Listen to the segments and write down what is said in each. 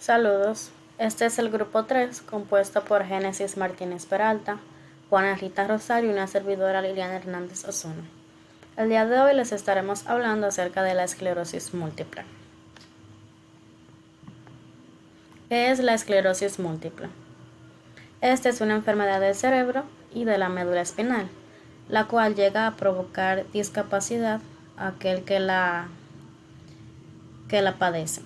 Saludos, este es el grupo 3 compuesto por Génesis Martínez Peralta, Juana Rita Rosario y una servidora Liliana Hernández Osuna. El día de hoy les estaremos hablando acerca de la esclerosis múltiple. ¿Qué es la esclerosis múltiple? Esta es una enfermedad del cerebro y de la médula espinal, la cual llega a provocar discapacidad a aquel que la padece.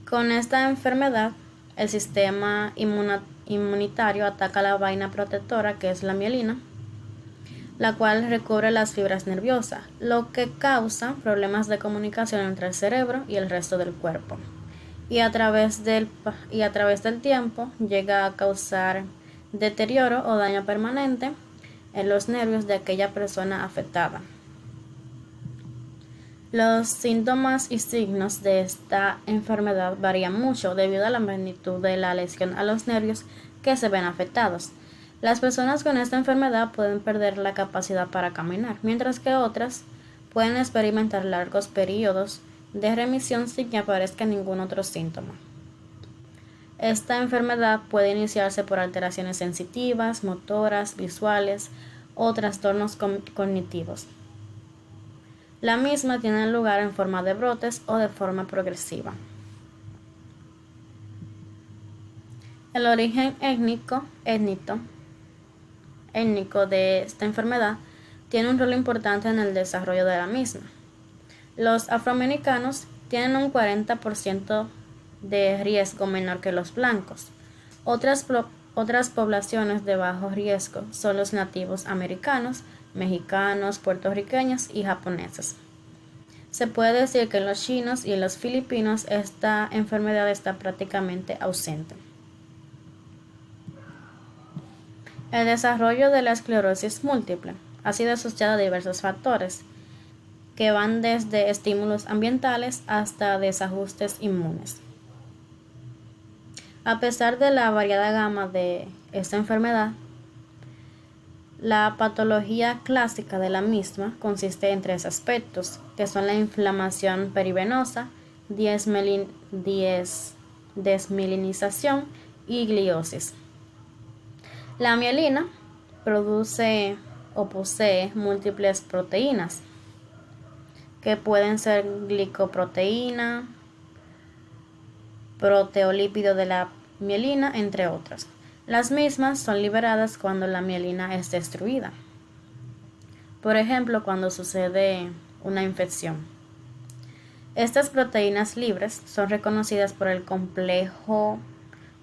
Con esta enfermedad, el sistema inmunitario ataca la vaina protectora, que es la mielina, la cual recubre las fibras nerviosas, lo que causa problemas de comunicación entre el cerebro y el resto del cuerpo. Y a través del tiempo llega a causar deterioro o daño permanente en los nervios de aquella persona afectada. Los síntomas y signos de esta enfermedad varían mucho debido a la magnitud de la lesión a los nervios que se ven afectados. Las personas con esta enfermedad pueden perder la capacidad para caminar, mientras que otras pueden experimentar largos periodos de remisión sin que aparezca ningún otro síntoma. Esta enfermedad puede iniciarse por alteraciones sensitivas, motoras, visuales o trastornos cognitivos. La misma tiene lugar en forma de brotes o de forma progresiva. El origen étnico de esta enfermedad tiene un rol importante en el desarrollo de la misma. Los afroamericanos tienen un 40% de riesgo menor que los blancos. Otras poblaciones de bajo riesgo son los nativos americanos, mexicanos, puertorriqueños y japoneses. Se puede decir que en los chinos y en los filipinos esta enfermedad está prácticamente ausente. El desarrollo de la esclerosis múltiple ha sido asociado a diversos factores que van desde estímulos ambientales hasta desajustes inmunes. A pesar de la variada gama de esta enfermedad, la patología clásica de la misma consiste en tres aspectos, que son la inflamación perivenosa, desmielinización y gliosis. La mielina produce o posee múltiples proteínas, que pueden ser glicoproteína, proteolípido de la mielina, entre otras. Las mismas son liberadas cuando la mielina es destruida. Por ejemplo, cuando sucede una infección. Estas proteínas libres son reconocidas por el complejo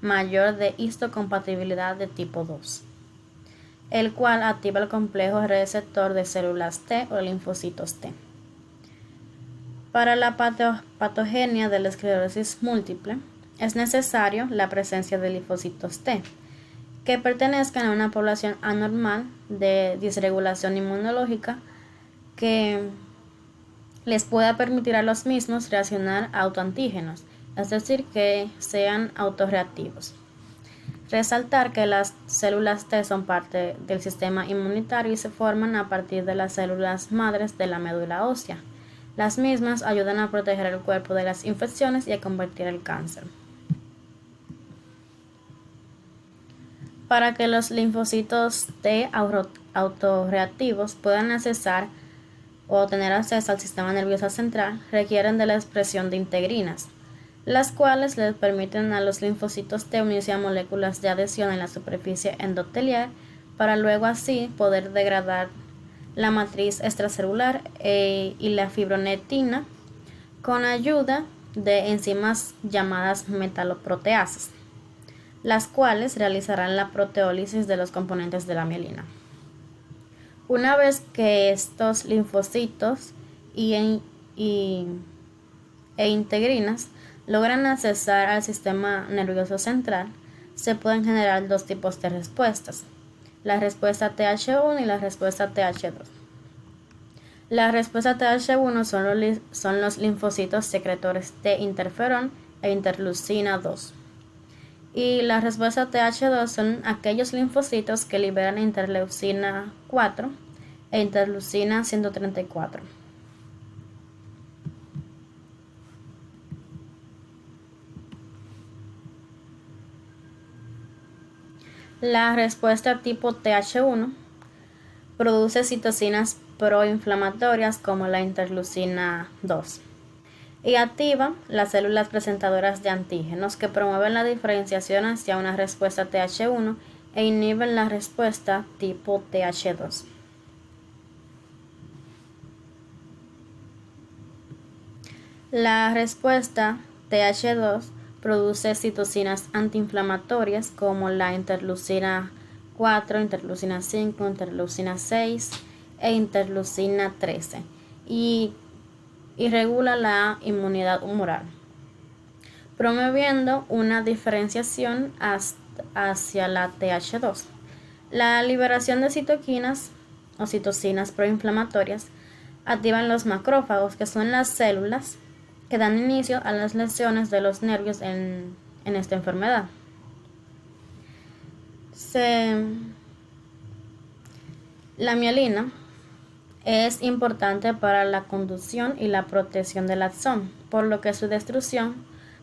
mayor de histocompatibilidad de tipo 2, el cual activa el complejo receptor de células T o linfocitos T. Para la patogenia de la esclerosis múltiple, es necesario la presencia de linfocitos T, que pertenezcan a una población anormal de disregulación inmunológica que les pueda permitir a los mismos reaccionar a autoantígenos, es decir, que sean autorreactivos. Resaltar que las células T son parte del sistema inmunitario y se forman a partir de las células madres de la médula ósea. Las mismas ayudan a proteger el cuerpo de las infecciones y a combatir el cáncer. Para que los linfocitos T autorreactivos puedan accesar o tener acceso al sistema nervioso central, requieren de la expresión de integrinas, las cuales les permiten a los linfocitos T unirse a moléculas de adhesión en la superficie endotelial para luego así poder degradar la matriz extracelular y la fibronectina con ayuda de enzimas llamadas metaloproteasas, las cuales realizarán la proteólisis de los componentes de la mielina. Una vez que estos linfocitos e integrinas logran accesar al sistema nervioso central, se pueden generar dos tipos de respuestas, la respuesta Th1 y la respuesta Th2. La respuesta Th1 son los linfocitos secretores de interferón e interleucina 2. Y la respuesta Th2 son aquellos linfocitos que liberan interleucina 4 e interleucina 134. La respuesta tipo Th1 produce citocinas proinflamatorias como la interleucina 2 y activa las células presentadoras de antígenos que promueven la diferenciación hacia una respuesta Th1 e inhiben la respuesta tipo Th2. La respuesta Th2 produce citocinas antiinflamatorias como la interleucina 4, interleucina 5, interleucina 6 e interleucina 13 y regula la inmunidad humoral, promoviendo una diferenciación hacia la Th2. La liberación de citoquinas o citocinas proinflamatorias activan los macrófagos, que son las células que dan inicio a las lesiones de los nervios en esta enfermedad. La mielina es importante para la conducción y la protección del axón, por lo que su destrucción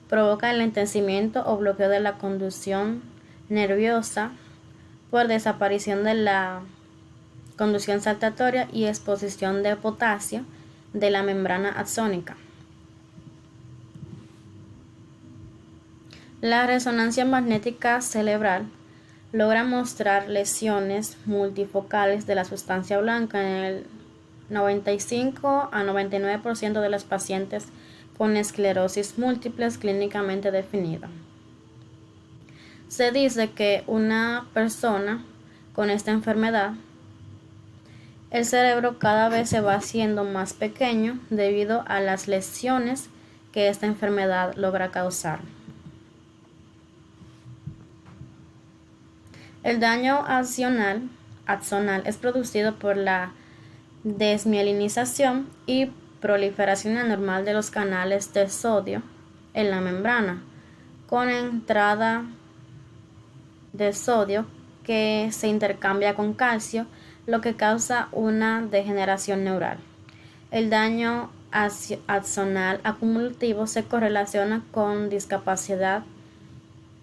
provoca el enlentecimiento o bloqueo de la conducción nerviosa por desaparición de la conducción saltatoria y exposición de potasio de la membrana axónica. La resonancia magnética cerebral logra mostrar lesiones multifocales de la sustancia blanca en el 95 a 99% de los pacientes con esclerosis múltiple clínicamente definida. Se dice que una persona con esta enfermedad, el cerebro cada vez se va haciendo más pequeño debido a las lesiones que esta enfermedad logra causar. El daño axonal es producido por la desmielinización y proliferación anormal de los canales de sodio en la membrana, con entrada de sodio que se intercambia con calcio, lo que causa una degeneración neural. El daño axonal acumulativo se correlaciona con discapacidad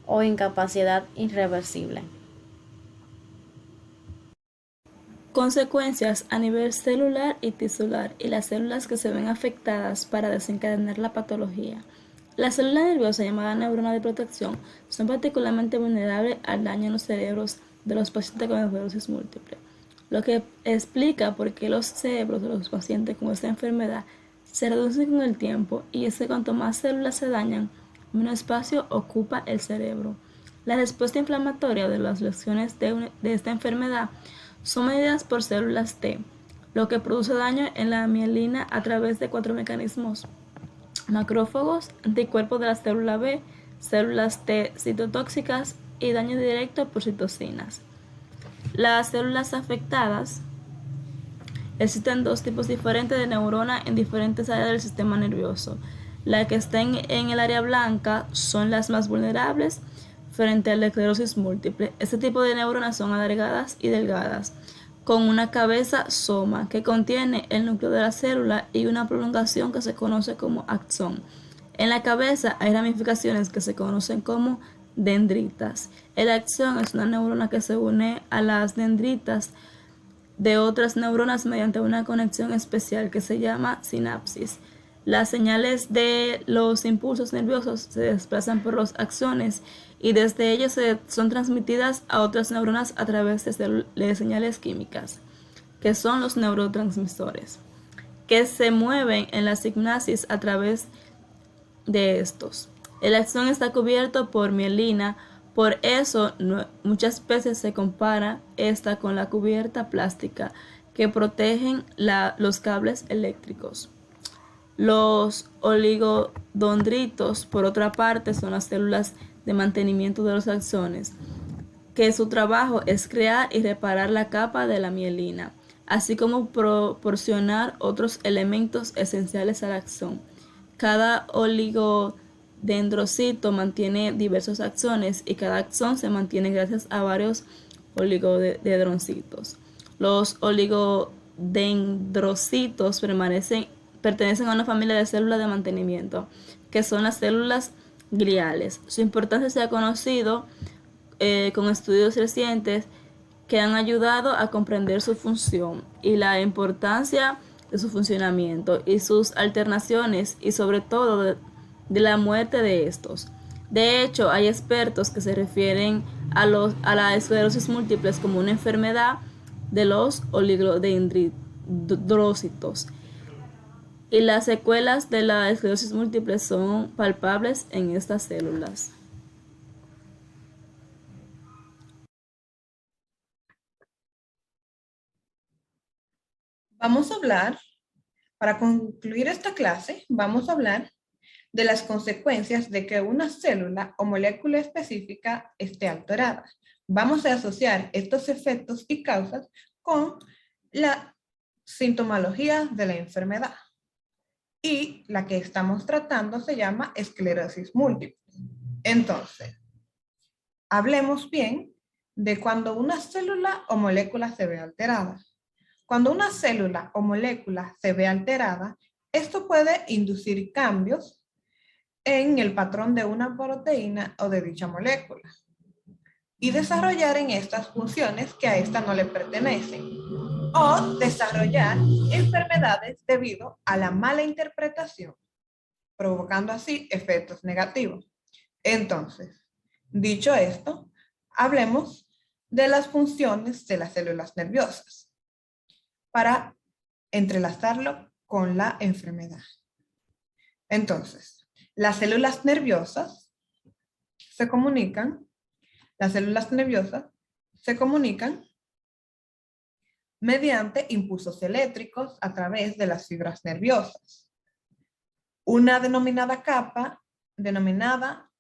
o incapacidad irreversible. Consecuencias a nivel celular y tisular y las células que se ven afectadas para desencadenar la patología. Las células nerviosas llamadas neuronas de protección son particularmente vulnerables al daño en los cerebros de los pacientes con esclerosis múltiple, lo que explica por qué los cerebros de los pacientes con esta enfermedad se reducen con el tiempo, y es que cuanto más células se dañan, menos espacio ocupa el cerebro. La respuesta inflamatoria de las lesiones de esta enfermedad son mediadas por células T, lo que produce daño en la mielina a través de 4 mecanismos: macrófagos, anticuerpos de la célula B, células T citotóxicas y daño directo por citocinas. Las células afectadas. Existen dos tipos diferentes de neuronas en diferentes áreas del sistema nervioso. Las que están en el área blanca son las más vulnerables frente a la esclerosis múltiple. Este tipo de neuronas son alargadas y delgadas, con una cabeza soma que contiene el núcleo de la célula y una prolongación que se conoce como axón. En la cabeza hay ramificaciones que se conocen como dendritas. El axón es una neurona que se une a las dendritas de otras neuronas mediante una conexión especial que se llama sinapsis. Las señales de los impulsos nerviosos se desplazan por los axones y desde ellos son transmitidas a otras neuronas a través de señales químicas, que son los neurotransmisores, que se mueven en la sinapsis a través de estos. El axón está cubierto por mielina, por eso muchas veces se compara esta con la cubierta plástica que protegen los cables eléctricos. Los oligodendritos, por otra parte, son las células de mantenimiento de los axones, que su trabajo es crear y reparar la capa de la mielina, así como proporcionar otros elementos esenciales al axón. Cada oligodendrocito mantiene diversos axones y cada axón se mantiene gracias a varios oligodendrocitos. Los oligodendrocitos pertenecen a una familia de células de mantenimiento, que son las células gliales. Su importancia se ha conocido con estudios recientes que han ayudado a comprender su función y la importancia de su funcionamiento y sus alternaciones y sobre todo de la muerte de estos. De hecho, hay expertos que se refieren a la esclerosis múltiple como una enfermedad de los oligodendrocitos y las secuelas de la esclerosis múltiple son palpables en estas células. Vamos a hablar, para concluir esta clase, vamos a hablar de las consecuencias de que una célula o molécula específica esté alterada. Vamos a asociar estos efectos y causas con la sintomología de la enfermedad. Y la que estamos tratando se llama esclerosis múltiple. Entonces, hablemos bien de cuando una célula o molécula se ve alterada. Cuando una célula o molécula se ve alterada, esto puede inducir cambios en el patrón de una proteína o de dicha molécula y desarrollar en estas funciones que a esta no le pertenecen o desarrollar enfermedades debido a la mala interpretación, provocando así efectos negativos. Entonces, dicho esto, hablemos de las funciones de las células nerviosas para entrelazarlo con la enfermedad. Entonces, las células nerviosas se comunican mediante impulsos eléctricos a través de las fibras nerviosas. Una denominada capa, denominada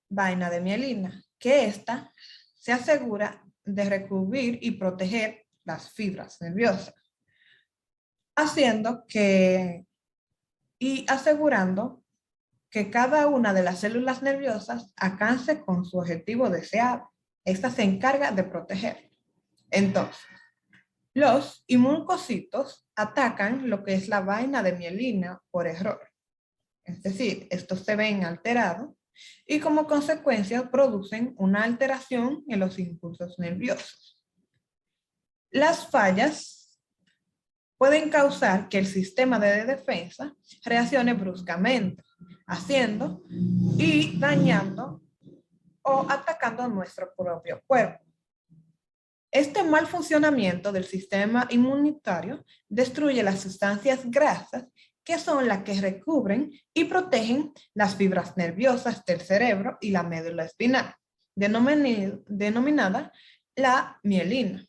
vaina de mielina, que ésta se asegura de recubrir y proteger las fibras nerviosas, asegurando que cada una de las células nerviosas alcance con su objetivo deseado. Esta se encarga de proteger. Entonces, los inmunococitos atacan lo que es la vaina de mielina por error. Es decir, estos se ven alterados y como consecuencia producen una alteración en los impulsos nerviosos. Las fallas pueden causar que el sistema de defensa reaccione bruscamente, haciendo y dañando o atacando nuestro propio cuerpo. Este mal funcionamiento del sistema inmunitario destruye las sustancias grasas que son las que recubren y protegen las fibras nerviosas del cerebro y la médula espinal, denominada la mielina,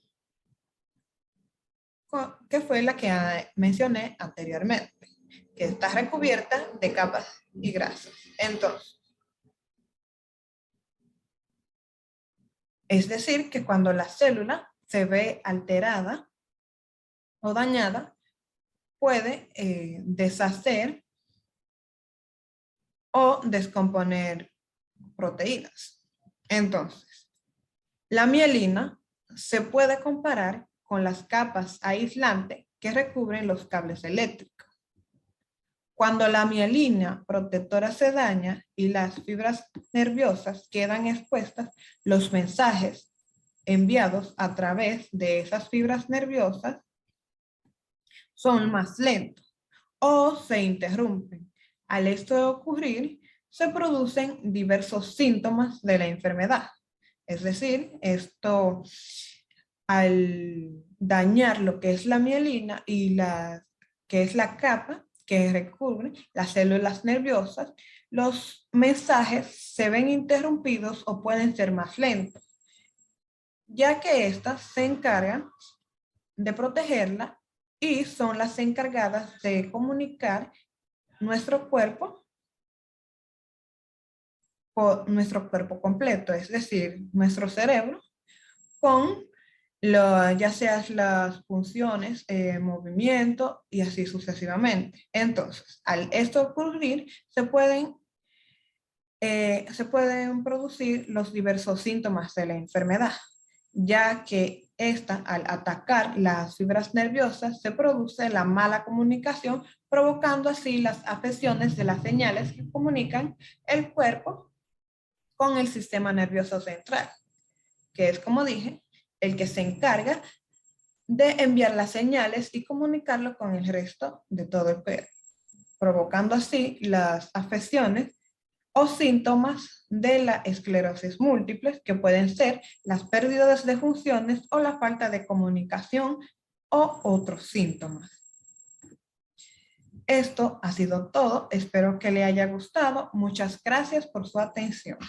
que fue la que mencioné anteriormente, que está recubierta de capas y grasas. Entonces, es decir, que cuando la célula se ve alterada o dañada, puede deshacer o descomponer proteínas. Entonces, la mielina se puede comparar con las capas aislantes que recubren los cables eléctricos. Cuando la mielina protectora se daña y las fibras nerviosas quedan expuestas, los mensajes enviados a través de esas fibras nerviosas son más lentos o se interrumpen. Al esto ocurrir, se producen diversos síntomas de la enfermedad. Es decir, esto al dañar lo que es la mielina y que es la capa que recubre las células nerviosas, los mensajes se ven interrumpidos o pueden ser más lentos, ya que éstas se encargan de protegerla y son las encargadas de comunicar nuestro cuerpo completo, es decir, nuestro cerebro, con ya sea las funciones, movimiento y así sucesivamente. Entonces, al esto ocurrir, se pueden producir los diversos síntomas de la enfermedad, ya que esta, al atacar las fibras nerviosas, se produce la mala comunicación, provocando así las afecciones de las señales que comunican el cuerpo con el sistema nervioso central. que es, como dije, el que se encarga de enviar las señales y comunicarlo con el resto de todo el cuerpo, provocando así las afecciones o síntomas de la esclerosis múltiple, que pueden ser las pérdidas de funciones o la falta de comunicación o otros síntomas. Esto ha sido todo. Espero que le haya gustado. Muchas gracias por su atención.